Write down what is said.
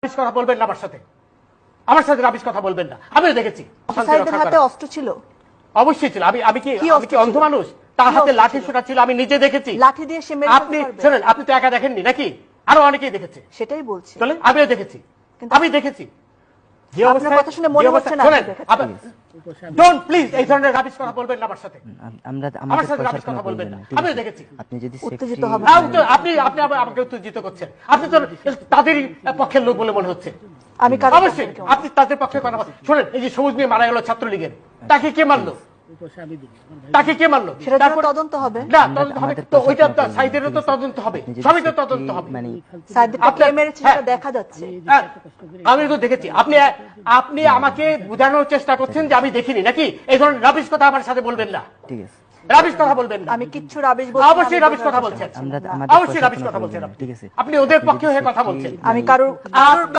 Rubbish কথা বলবেন না আমার সাথে রাবিশ কথা বলবেন না। আমিও দেখেছি হাতে অস্ত্র ছিল, অবশ্যই ছিল। আমি কি অন্ধ মানুষ? তার হাতে লাঠি সোটা ছিল, আমি নিজে দেখেছি। লাঠি দিয়ে সে মেরে আপনি শোনেন, আপনি তো একা দেখেননি নাকি, আরো অনেকেই দেখেছে। সেটাই বলছি, চলে আমিও দেখেছি, আমি দেখেছি। যে আপনার কথা শুনে মনে হচ্ছে না। ডোন্ট প্লিজ এই ধরনের রাবিশ কথা বলবেন না আমার সাথে। আমার সাথে রাবিশ কথা বলবেন না, আমিও দেখেছি। আপনি যদি উত্তেজিত হবেন আপনি আমাকে উত্তেজিত করছেন। আপনি তো তাদেরই পক্ষের লোক বলে মনে হচ্ছে। আমি অবশ্যই আপনি তাদের পক্ষে কথা বলেন। শোনেন, এই যে সবুজ মেয়ে মারা গেল ছাত্রলীগের, তাকে কে মারলো? তাকে কে মারলো? সেটা তদন্ত হবে না, তদন্ত হবে তো, ওইটা সাইদেরও তো তদন্ত হবে, সবই তো তদন্ত হবে। সাইদকে মেরেছে সেটা দেখা যাচ্ছে, আমি তো দেখেছি। আপনি আমাকে বোঝানোর চেষ্টা করছেন যে আমি দেখিনি নাকি? এই ধরনের রাবিশ কথা আমার সাথে বলবেন না, ঠিক আছে? রাবিশ কথা বলবেন না। আমি কিচ্ছু রাবিশ বলছি না। অবশ্যই রাবিশ কথা বলছেন, অবশ্যই রাবিশ কথা বলছেন। আপনি ওদের পক্ষে হয়ে কথা বলছেন। আমি কারোর